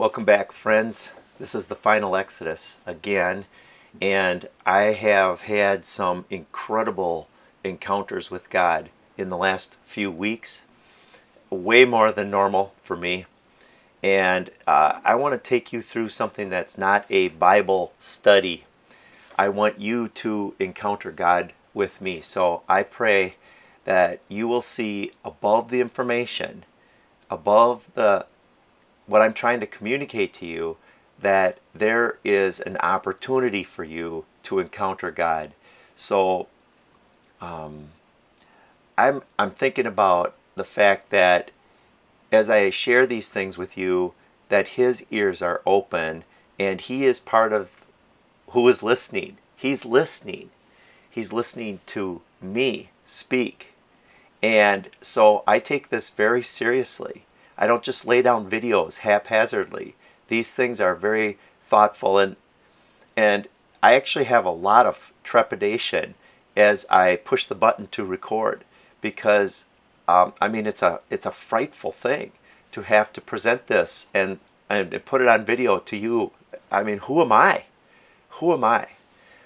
Welcome back, friends. This is the final Exodus again, and I have had some incredible encounters with God in the last few weeks, way more than normal for me. And I want to take you through something that's not a Bible study. I want you to encounter God with me. So I pray that you will see above the information, above what I'm trying to communicate to you, that there is an opportunity for you to encounter God. So I'm thinking about the fact that as I share these things with you, that His ears are open and He is part of who is listening. He's listening. He's listening to me speak. And so I take this very seriously. I don't just lay down videos haphazardly. These things are very thoughtful, and I actually have a lot of trepidation as I push the button to record, because it's a frightful thing to have to present this and put it on video to you. I mean, who am I? Who am I?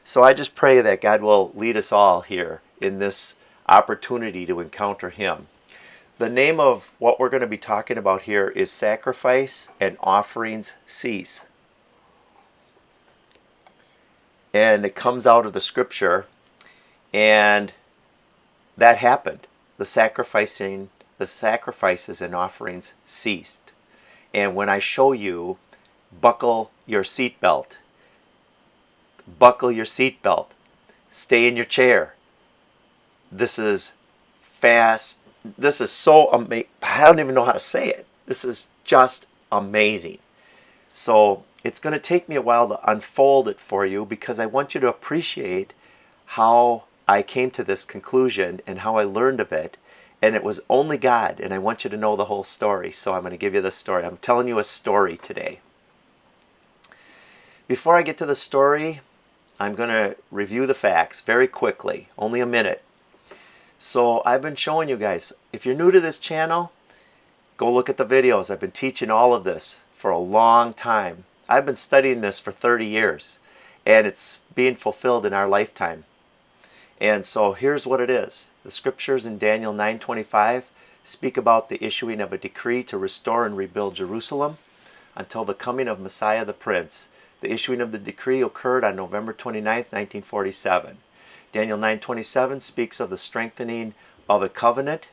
So I just pray that God will lead us all here in this opportunity to encounter Him. The name of what we're going to be talking about here is Sacrifice and Offerings Cease. And it comes out of the scripture, and that happened. The sacrifices and offerings ceased. And when I show you, buckle your seatbelt. Buckle your seatbelt. Stay in your chair. This is fast. This is so amazing. I don't even know how to say it. This is just amazing. So it's going to take me a while to unfold it for you, because I want you to appreciate how I came to this conclusion and how I learned of it. And it was only God, and I want you to know the whole story. So I'm going to give you the story. I'm telling you a story today. Before I get to the story, I'm going to review the facts very quickly, only a minute. So I've been showing you guys, if you're new to this channel, go look at the videos. I've been teaching all of this for a long time. I've been studying this for 30 years, and it's being fulfilled in our lifetime. And so here's what it is. The scriptures in Daniel 9:25 speak about the issuing of a decree to restore and rebuild Jerusalem until the coming of Messiah the Prince. The issuing of the decree occurred on November 29th, 1947. Daniel 9:27 speaks of the strengthening of a covenant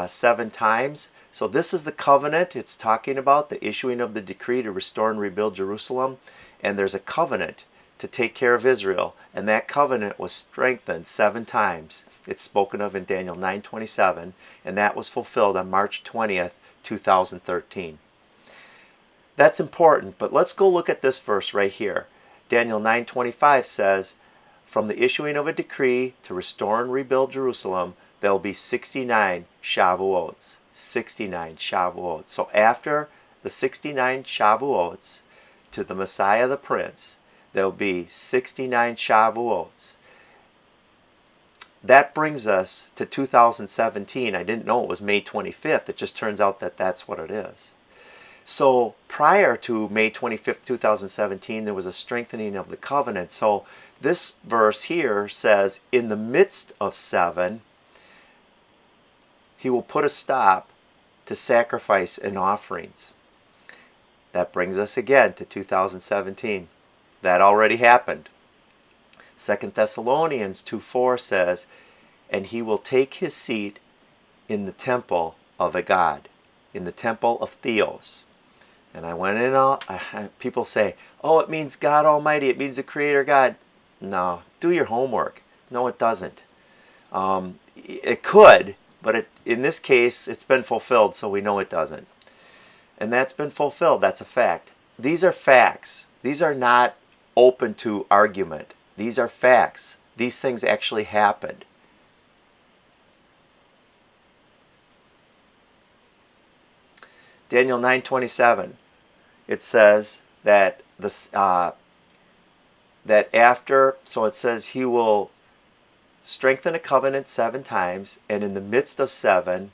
7 times. So this is the covenant it's talking about, the issuing of the decree to restore and rebuild Jerusalem. And there's a covenant to take care of Israel. And that covenant was strengthened 7 times. It's spoken of in Daniel 9:27. And that was fulfilled on March 20th, 2013. That's important, but let's go look at this verse right here. Daniel 9:25 says, from the issuing of a decree to restore and rebuild Jerusalem, there will be 69 SHAVUOTs. 69 SHAVUOTs. So after the 69 SHAVUOTs to the Messiah the Prince, there will be 69 SHAVUOTs. That brings us to 2017. I didn't know it was May 25th. It just turns out that that's what it is. So prior to May 25th, 2017, there was a strengthening of the covenant. So this verse here says, in the midst of 7, He will put a stop to sacrifice and offerings. That brings us again to 2017. That already happened. 2 Thessalonians 2:4 says, and He will take His seat in the temple of a God, in the temple of Theos. And I went in, people say, oh, it means God Almighty, it means the Creator God. No, do your homework. No, it doesn't. It could, but in this case, it's been fulfilled, so we know it doesn't. And that's been fulfilled. That's a fact. These are facts. These are not open to argument. These are facts. These things actually happened. Daniel 9:27. It says that that after, so it says He will strengthen a covenant 7 times, and in the midst of 7,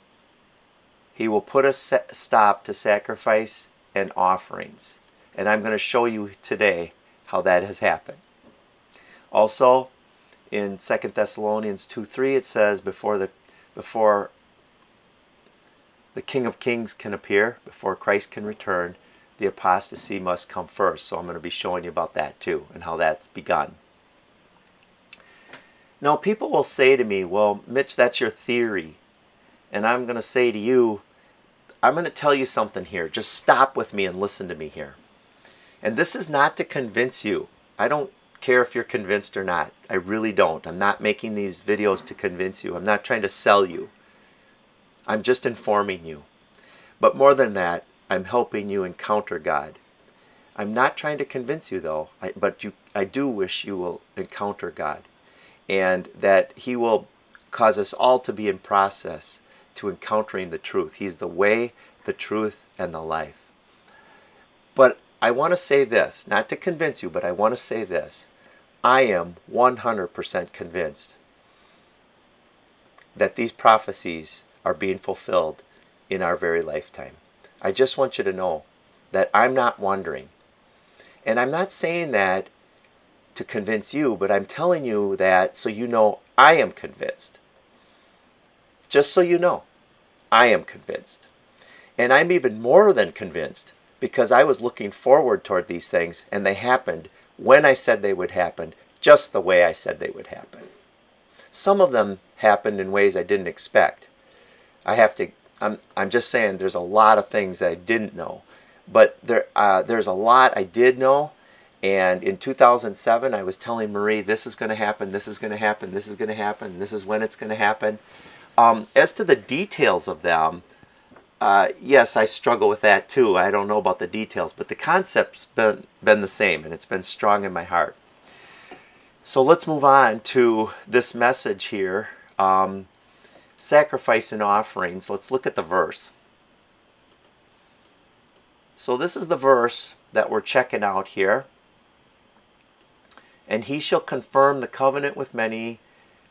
He will put a stop to sacrifice and offerings. And I'm going to show you today how that has happened. Also, in 2 Thessalonians 2:3 it says, before the King of Kings can appear, before Christ can return, the apostasy must come first. So I'm going to be showing you about that too, and how that's begun. Now, people will say to me, well, Mitch, that's your theory. And I'm going to say to you, I'm going to tell you something here. Just stop with me and listen to me here. And this is not to convince you. I don't care if you're convinced or not. I really don't. I'm not making these videos to convince you. I'm not trying to sell you. I'm just informing you. But more than that, I'm helping you encounter God. I'm not trying to convince you though, but I do wish you will encounter God, and that He will cause us all to be in process to encountering the truth. He's the way, the truth, and the life. But I want to say this, not to convince you, but I want to say this. I am 100% convinced that these prophecies are being fulfilled in our very lifetime. I just want you to know that I'm not wondering. And I'm not saying that to convince you, but I'm telling you that so you know I am convinced. Just so you know, I am convinced. And I'm even more than convinced, because I was looking forward toward these things, and they happened when I said they would happen, just the way I said they would happen. Some of them happened in ways I didn't expect. I'm just saying there's a lot of things that I didn't know. But there's a lot I did know. And in 2007, I was telling Marie, this is going to happen, this is going to happen, this is going to happen, this is when it's going to happen. As to the details of them, yes, I struggle with that too. I don't know about the details, but the concept's been the same, and it's been strong in my heart. So let's move on to this message here. Sacrifice and offerings. Let's look at the verse. So this is the verse that we're checking out here. And He shall confirm the covenant with many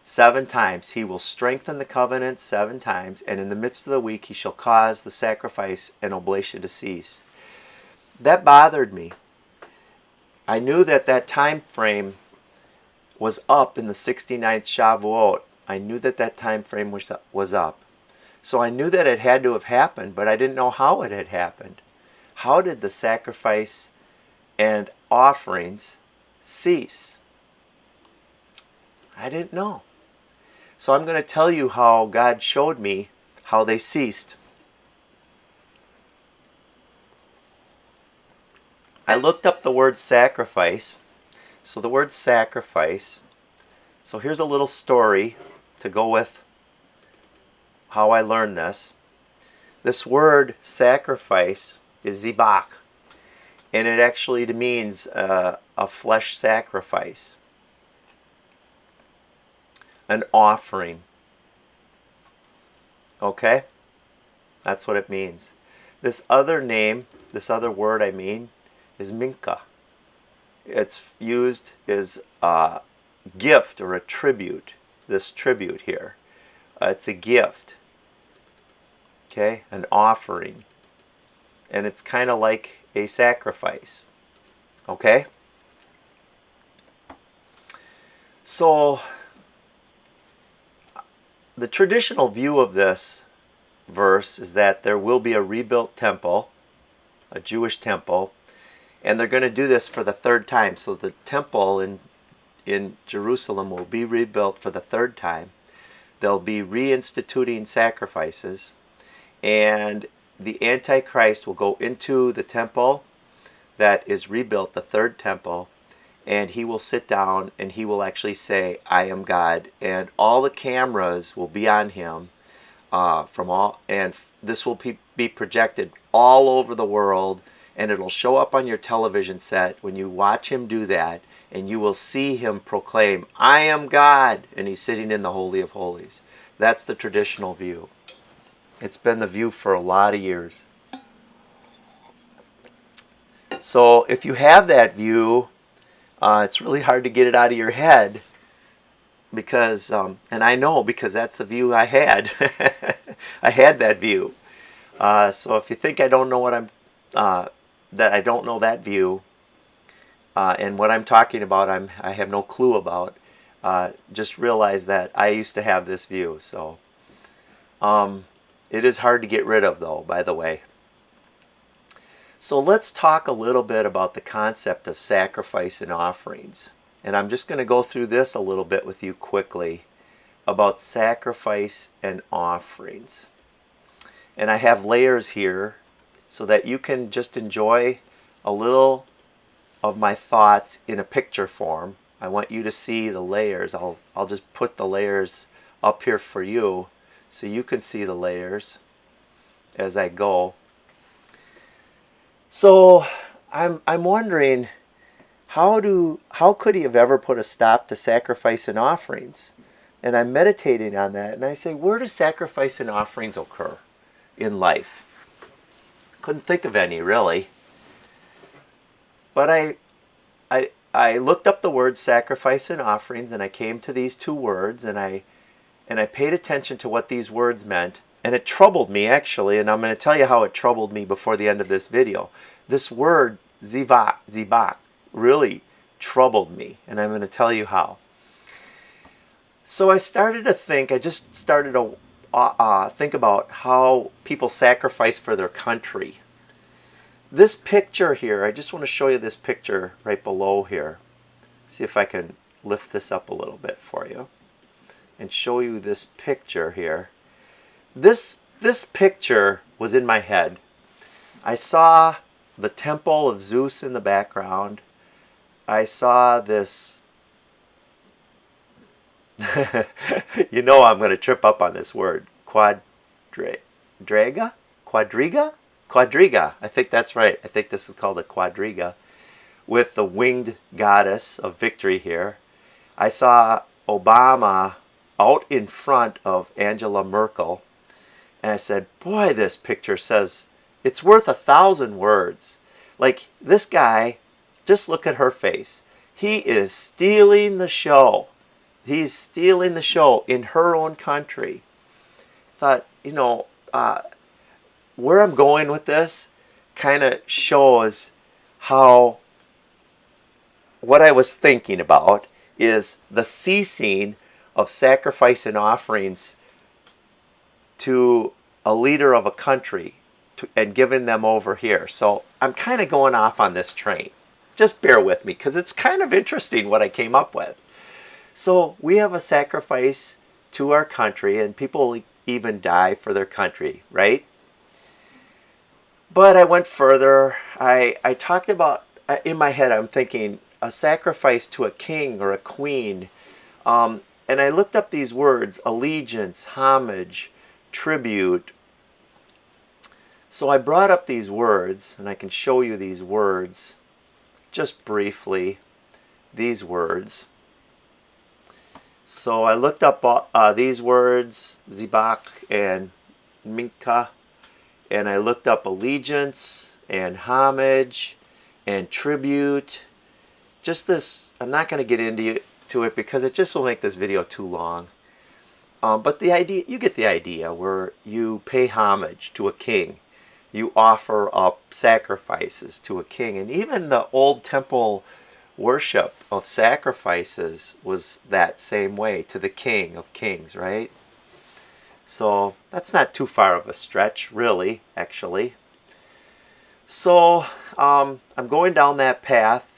7 times. He will strengthen the covenant 7 times. And in the midst of the week He shall cause the sacrifice and oblation to cease. That bothered me. I knew that that time frame was up in the 69th Shavuot. I knew that that time frame was up. So I knew that it had to have happened, but I didn't know how it had happened. How did the sacrifice and offerings cease? I didn't know. So I'm going to tell you how God showed me how they ceased. I looked up the word sacrifice. So the word sacrifice. So here's a little story to go with how I learned this. This word sacrifice is zibach, and it actually means a flesh sacrifice, an offering. Okay? That's what it means. This other name, this other word I mean, is minka. It's used as a gift or a tribute. This tribute here. It's a gift. Okay? An offering. And it's kind of like a sacrifice. Okay? So, the traditional view of this verse is that there will be a rebuilt temple, a Jewish temple, and they're going to do this for the 3rd time. So the temple in Jerusalem will be rebuilt for the 3rd time. They'll be reinstituting sacrifices, and the Antichrist will go into the temple that is rebuilt, the 3rd temple, and he will sit down and he will actually say, I am God, and all the cameras will be on him and this will be projected all over the world, and it'll show up on your television set when you watch him do that, and you will see him proclaim, I am God, and he's sitting in the Holy of Holies. That's the traditional view. It's been the view for a lot of years. So if you have that view, it's really hard to get it out of your head, because, and I know because that's the view I had. I had that view. So if you think I don't know what I'm that I don't know that view, and what I'm talking about, I have no clue about. Just realize that I used to have this view. So it is hard to get rid of, though, by the way. So let's talk a little bit about the concept of sacrifice and offerings. And I'm just going to go through this a little bit with you quickly about sacrifice and offerings. And I have layers here so that you can just enjoy a little of my thoughts in a picture form. I want you to see the layers. I'll just put the layers up here for you so you can see the layers as I go. So I'm wondering, how could he have ever put a stop to sacrifice and offerings? And I'm meditating on that, and I say, where does sacrifice and offerings occur in life? Couldn't think of any, really. But I looked up the word sacrifice and offerings, and I came to these two words, and I paid attention to what these words meant, and it troubled me, actually, and I'm going to tell you how it troubled me before the end of this video. This word, zibak, really troubled me, and I'm going to tell you how. So I started to think, I just started to think about how people sacrifice for their country. This picture here, I just want to show you this picture right below here. See if I can lift this up a little bit for you and show you this picture here. This picture was in my head. I saw the temple of Zeus in the background. I saw this you know I'm going to trip up on this word. Quadriga? Quadriga. I think that's right. I think this is called a quadriga, with the winged goddess of victory here. I saw Obama out in front of Angela Merkel, and I said, boy, this picture says it's worth 1,000 words. Like, this guy, just look at her face. He is stealing the show. He's stealing the show in her own country. Thought, you know, where I'm going with this kind of shows how what I was thinking about is the ceasing of sacrifice and offerings to a leader of a country and giving them over here. So I'm kind of going off on this train. Just bear with me, because it's kind of interesting what I came up with. So we have a sacrifice to our country, and people even die for their country, right? But I went further. I talked about, in my head, I'm thinking a sacrifice to a king or a queen. And I looked up these words: allegiance, homage, tribute. So I brought up these words, and I can show you these words just briefly. These words. So I looked up these words, zibak and minka, and I looked up allegiance and homage and tribute. Just this, I'm not going to get into it because it just will make this video too long. But the idea, you get the idea, where you pay homage to a king. You offer up sacrifices to a king. And even the old temple worship of sacrifices was that same way, to the King of Kings, right? So that's not too far of a stretch, really, actually. So I'm going down that path,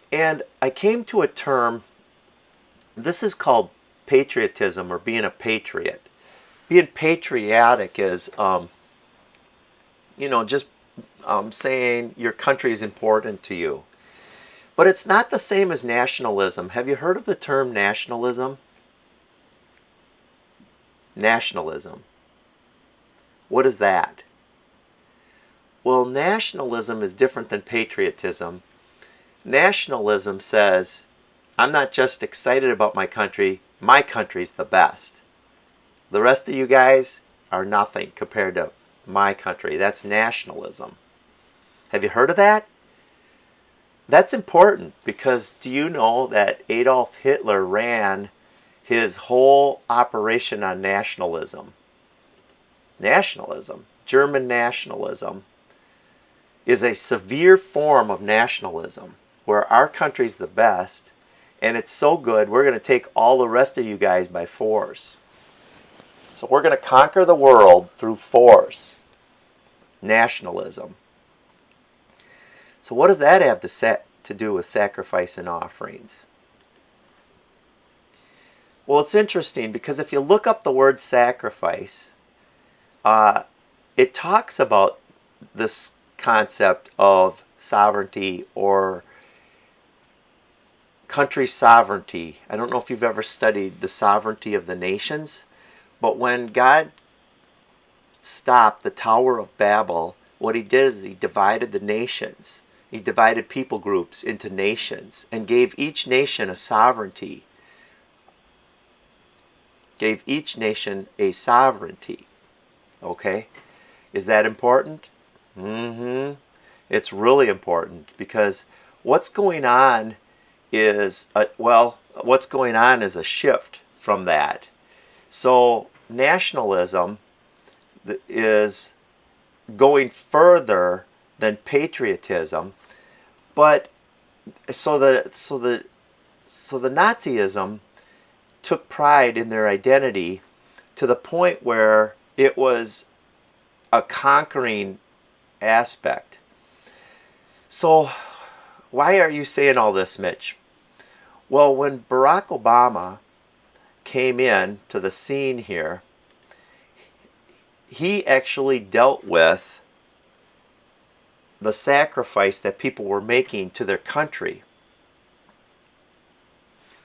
and I came to a term. This is called patriotism, or being a patriot. Being patriotic is, just saying your country is important to you. But it's not the same as nationalism. Have you heard of the term nationalism? Nationalism. What is that? Well, nationalism is different than patriotism. Nationalism says, I'm not just excited about my country's the best. The rest of you guys are nothing compared to my country. That's nationalism. Have you heard of that? That's important, because do you know that Adolf Hitler ran his whole operation on nationalism? Nationalism, German nationalism. is a severe form of nationalism where our country's the best and it's so good we're going to take all the rest of you guys by force. So we're going to conquer the world through force. Nationalism. So what does that have to do with sacrifice and offerings? Well, it's interesting because if you look up the word sacrifice, it talks about this concept of sovereignty or country sovereignty. I don't know if you've ever studied the sovereignty of the nations, but when God stopped the Tower of Babel, what he did is he divided the nations. He divided people groups into nations and gave each nation a sovereignty. Gave each nation a sovereignty. Okay? Is that important? It's really important because what's going on is a shift from that. So nationalism is going further than patriotism, but so the Nazism took pride in their identity to the point where it was a conquering aspect. So why are you saying all this, Mitch? Well, when Barack Obama came in to the scene here, he actually dealt with the sacrifice that people were making to their country.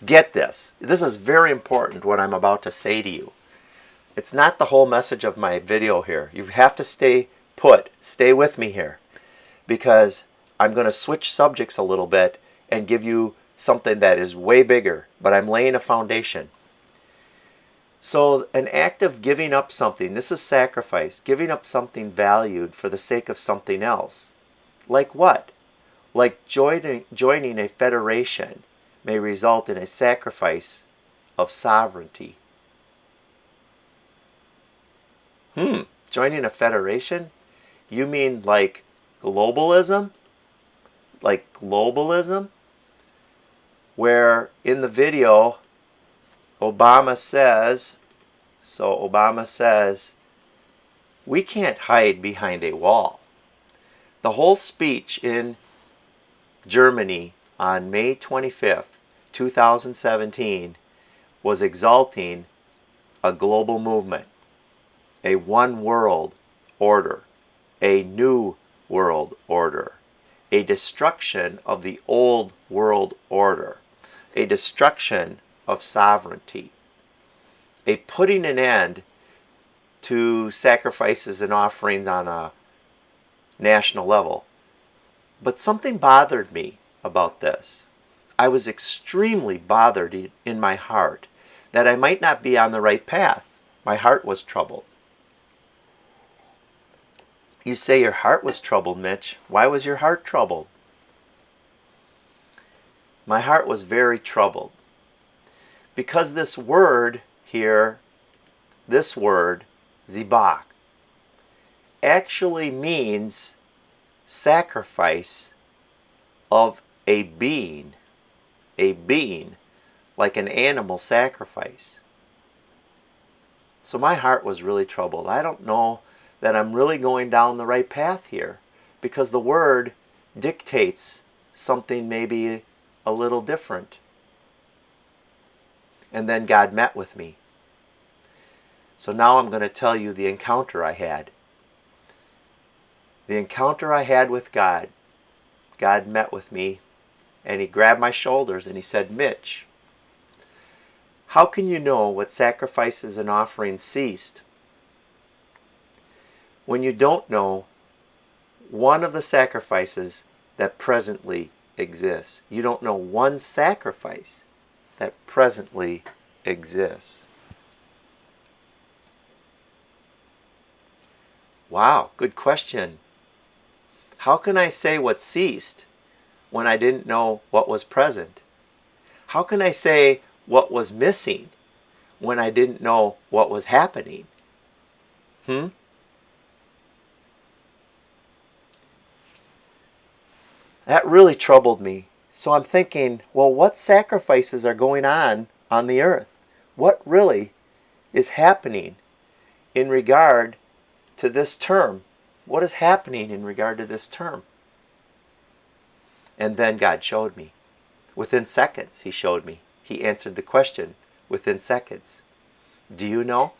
Get this. This is very important, what I'm about to say to you. It's not the whole message of my video here. You have to stay put. Stay with me here. Because I'm going to switch subjects a little bit and give you something that is way bigger. But I'm laying a foundation. So an act of giving up something, this is sacrifice, giving up something valued for the sake of something else. Like what? Like joining a federation may result in a sacrifice of sovereignty. Joining a federation? You mean like globalism? Like globalism? Where in the video Obama says, we can't hide behind a wall. The whole speech in Germany on May 25th, 2017 was exalting a global movement, a one world order, a new world order, a destruction of the old world order, a destruction of sovereignty, a putting an end to sacrifices and offerings on a national level. But something bothered me about this. I was extremely bothered in my heart that I might not be on the right path. My heart was troubled. You say your heart was troubled, Mitch. Why was your heart troubled? My heart was very troubled. Because this word here, this word, zibach, actually means sacrifice of a being, like an animal sacrifice. So my heart was really troubled. I don't know that I'm really going down the right path here, because the word dictates something maybe a little different. And then God met with me. So now I'm going to tell you the encounter I had. The encounter I had with God. God met with me and he grabbed my shoulders and he said, Mitch, how can you know what sacrifices and offerings ceased when you don't know one of the sacrifices that presently exists? You don't know one sacrifice that presently exists. Wow, good question. How can I say what ceased when I didn't know what was present? How can I say what was missing when I didn't know what was happening? That really troubled me. So I'm thinking, well, what sacrifices are going on the earth? What really is happening in regard to this term? What is happening in regard to this term? And then God showed me. Within seconds, He showed me. He answered the question within seconds. Do you know?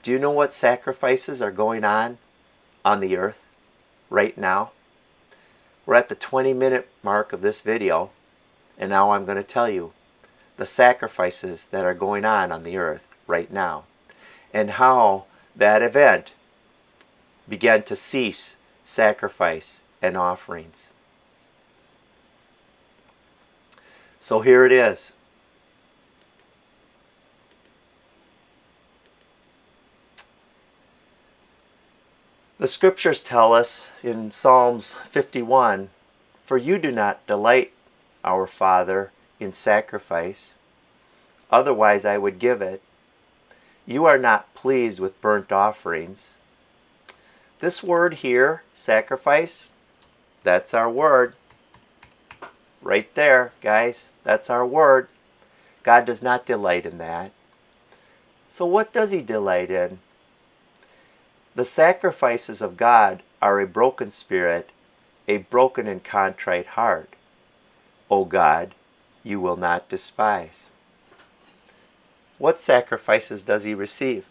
Do you know what sacrifices are going on the earth right now? We're at the 20-minute mark of this video, and now I'm going to tell you the sacrifices that are going on the earth right now, and how that event began to cease sacrifice and offerings. So here it is. The scriptures tell us in Psalms 51, "For you do not delight, our Father, in sacrifice, otherwise I would give it. You are not pleased with burnt offerings." This word here, sacrifice, that's our word. Right there, guys, that's our word. God does not delight in that. So what does He delight in? The sacrifices of God are a broken spirit, a broken and contrite heart. O God, you will not despise. What sacrifices does He receive?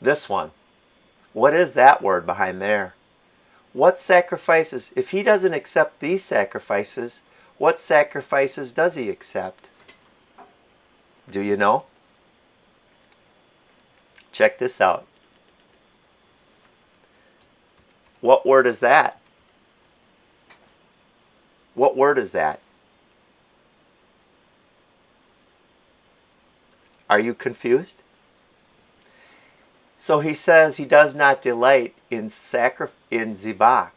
This one. What is that word behind there? What sacrifices? If He doesn't accept these sacrifices, what sacrifices does He accept? Do you know? Check this out. What word is that? What word is that? Are you confused? So He says He does not delight in zibach,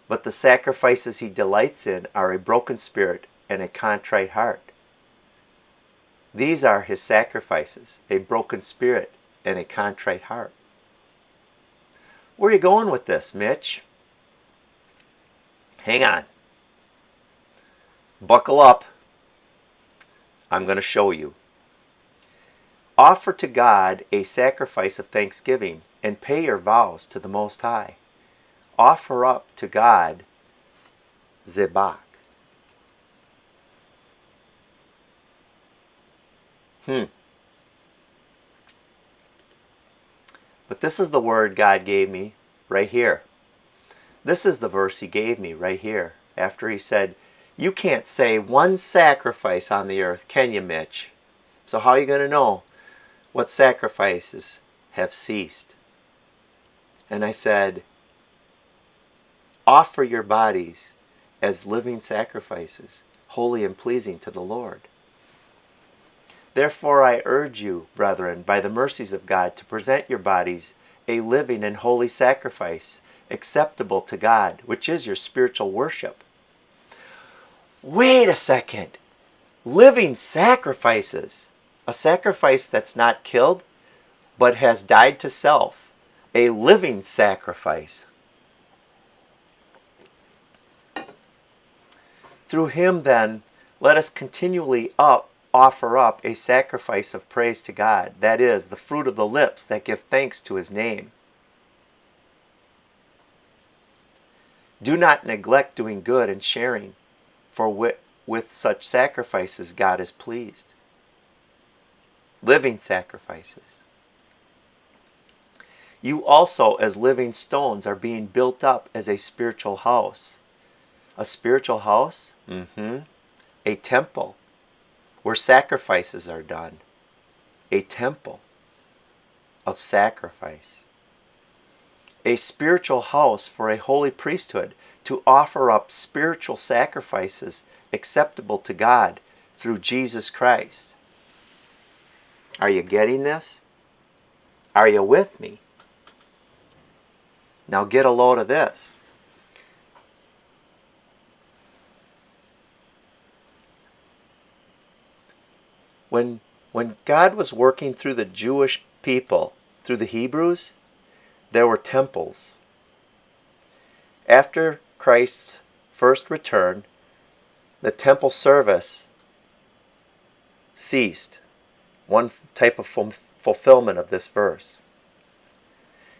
but the sacrifices He delights in are a broken spirit and a contrite heart. These are His sacrifices, a broken spirit and a contrite heart. Where are you going with this, Mitch? Hang on. Buckle up. I'm going to show you. Offer to God a sacrifice of thanksgiving and pay your vows to the Most High. Offer up to God zibach. But this is the word God gave me right here. This is the verse He gave me right here. After He said, you can't say one sacrifice on the earth, can you, Mitch? So how are you going to know what sacrifices have ceased? And I said, offer your bodies as living sacrifices, holy and pleasing to the Lord. Therefore I urge you, brethren, by the mercies of God, to present your bodies a living and holy sacrifice, acceptable to God, which is your spiritual worship. Wait a second. Living sacrifices. A sacrifice that's not killed, but has died to self. A living sacrifice. Through Him, then, let us continually offer up a sacrifice of praise to God, that is, the fruit of the lips that give thanks to His name. Do not neglect doing good and sharing, for with such sacrifices God is pleased. Living sacrifices. You also, as living stones, are being built up as a spiritual house. A spiritual house? A temple where sacrifices are done. A temple of sacrifice. A spiritual house for a holy priesthood to offer up spiritual sacrifices acceptable to God through Jesus Christ. Are you getting this? Are you with me? Now get a load of this. When God was working through the Jewish people, through the Hebrews, there were temples. After Christ's first return, the temple service ceased. One type of fulfillment of this verse.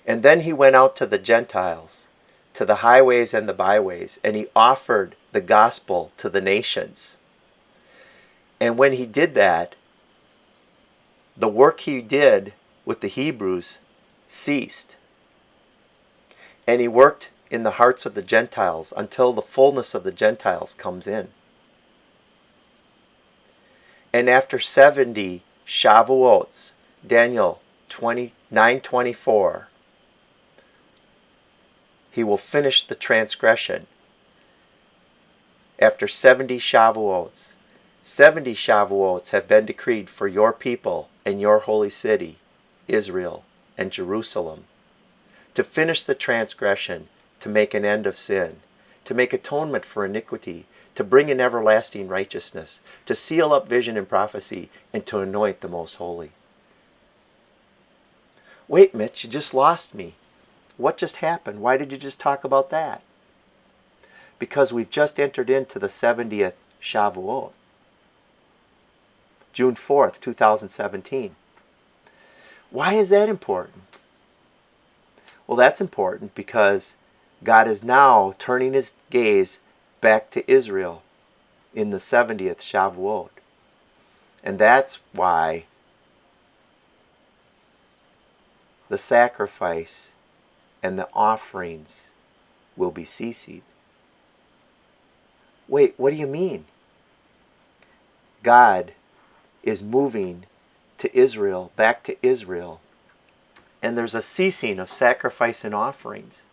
And then he went out to the Gentiles, to the highways and the byways, and he offered the gospel to the nations. And when he did that, the work he did with the Hebrews ceased. And he worked in the hearts of the Gentiles until the fullness of the Gentiles comes in. And after 70 Shavuots, Daniel 9:24, he will finish the transgression. After 70 Shavuots, 70 Shavuots have been decreed for your people and your holy city, Israel and Jerusalem, to finish the transgression, to make an end of sin, to make atonement for iniquity, to bring in everlasting righteousness, to seal up vision and prophecy, and to anoint the most holy. Wait, Mitch, you just lost me. What just happened? Why did you just talk about that? Because we've just entered into the 70th Shavuot. June 4th, 2017. Why is that important? Well, that's important because God is now turning his gaze back to Israel in the 70th Shavuot. And that's why the sacrifice and the offerings will be ceased. Wait, what do you mean? God is moving to Israel, back to Israel, and there's a ceasing of sacrifice and offerings.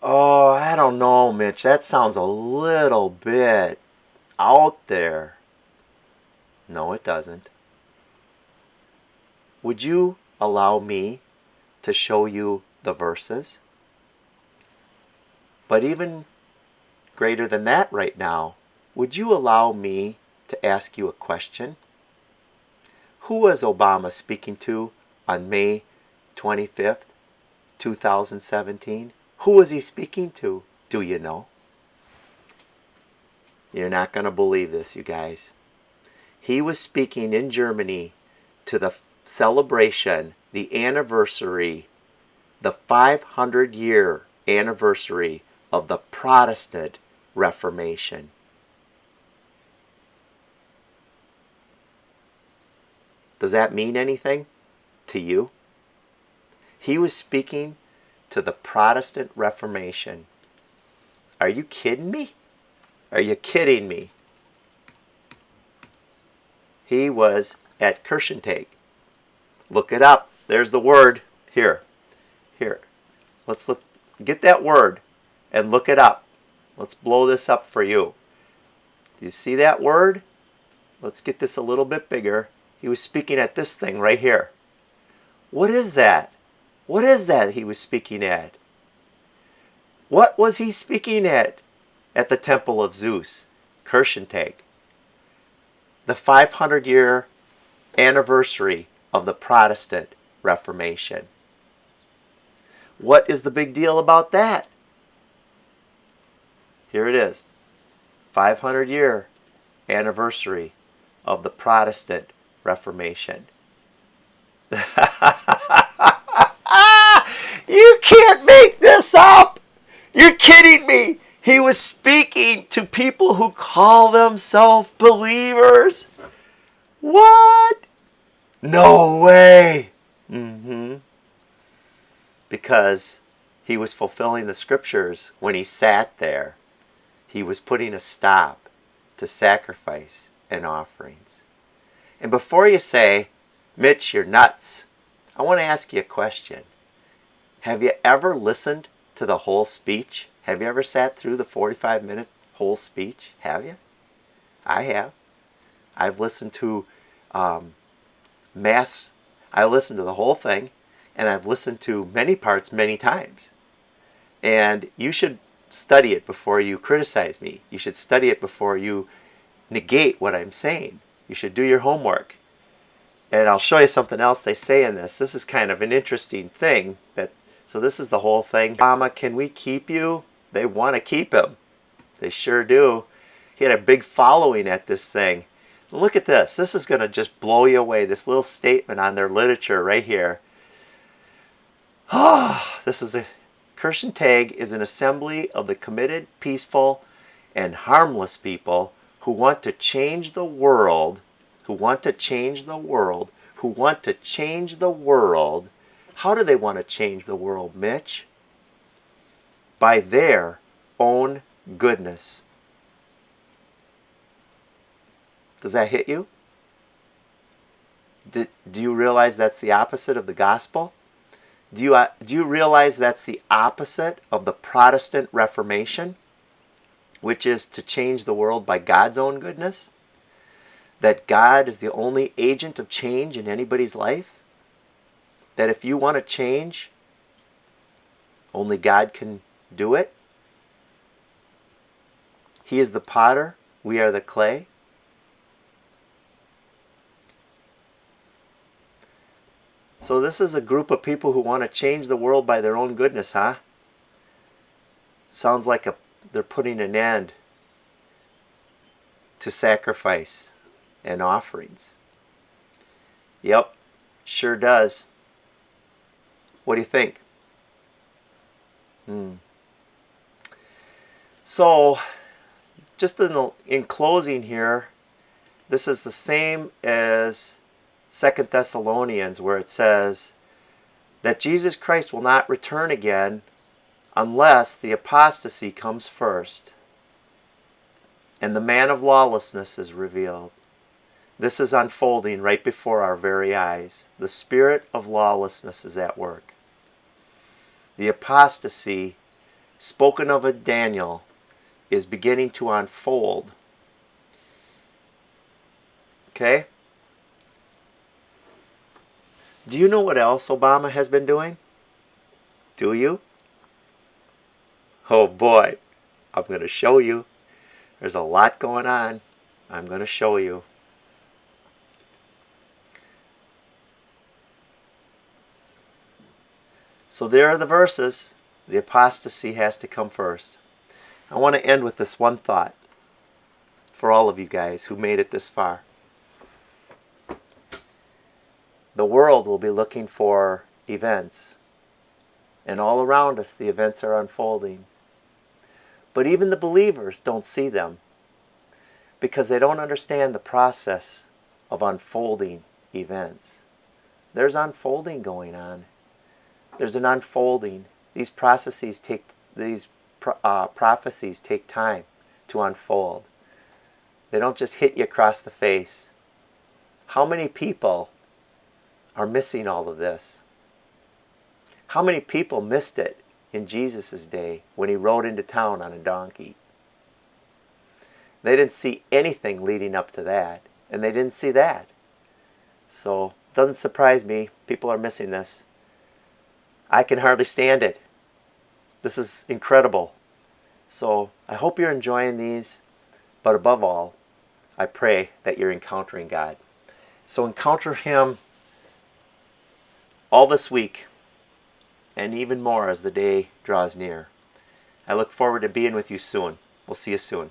Oh, I don't know, Mitch. That sounds a little bit out there. No, it doesn't. Would you allow me to show you the verses? But even greater than that right now, would you allow me to ask you a question? Who was Obama speaking to on May 25th, 2017? Who was he speaking to? Do you know? You're not going to believe this, you guys. He was speaking in Germany to the celebration, the anniversary, the 500-year anniversary of the Protestant Reformation. Does that mean anything to you? He was speaking to the Protestant Reformation. Are you kidding me? Are you kidding me? He was at Kirchentag. Look it up. There's the word. Here. Let's look. Get that word and look it up. Let's blow this up for you. Do you see that word? Let's get this a little bit bigger. He was speaking at this thing right here. What is that? What is that he was speaking at? What was he speaking at the temple of Zeus, Kirchentag? The 500-year anniversary of the Protestant Reformation. What is the big deal about that? Here it is. 500-year anniversary of the Protestant Reformation. You can't make this up! You're kidding me! He was speaking to people who call themselves believers. What? No way! Because he was fulfilling the scriptures when he sat there. He was putting a stop to sacrifice and offerings. And before you say, Mitch, you're nuts, I want to ask you a question. Have you ever listened to the whole speech? Have you ever sat through the 45-minute whole speech? Have you? I have. I've listened to I listened to the whole thing, and I've listened to many parts many times. And you should study it before you criticize me. You should study it before you negate what I'm saying. You should do your homework. And I'll show you something else they say in this. This is kind of an interesting thing. So this is the whole thing. Obama, can we keep you? They want to keep him. They sure do. He had a big following at this thing. Look at this. This is going to just blow you away. This little statement on their literature right here. This is a Kirchentag is an assembly of the committed, peaceful, and harmless people who want to change the world, who want to change the world, who want to change the world. How do they want to change the world, Mitch? By their own goodness. Does that hit you? Do you realize that's the opposite of the gospel? Do you realize that's the opposite of the Protestant Reformation, which is to change the world by God's own goodness? That God is the only agent of change in anybody's life? That if you want to change, only God can do it? He is the potter, we are the clay. So this is a group of people who want to change the world by their own goodness, huh? Sounds like they're putting an end to sacrifice and offerings. Yep, sure does. What do you think? So, just in closing here, this is the same as 2 Thessalonians, where it says that Jesus Christ will not return again unless the apostasy comes first and the man of lawlessness is revealed. This is unfolding right before our very eyes. The spirit of lawlessness is at work. The apostasy spoken of in Daniel is beginning to unfold. Okay? Do you know what else Obama has been doing? Do you? Oh boy, I'm going to show you. There's a lot going on. I'm going to show you. So there are the verses. The apostasy has to come first. I want to end with this one thought for all of you guys who made it this far. The world will be looking for events, and all around us the events are unfolding. But even the believers don't see them because they don't understand the process of unfolding events. There's unfolding going on. There's an unfolding. These prophecies take time to unfold. They don't just hit you across the face. How many people are missing all of this? How many people missed it in Jesus' day when he rode into town on a donkey? They didn't see anything leading up to that, and they didn't see that. So it doesn't surprise me. People are missing this. I can hardly stand it. This is incredible. So I hope you're enjoying these, but above all, I pray that you're encountering God. So encounter him all this week, and even more as the day draws near. I look forward to being with you soon. We'll see you soon.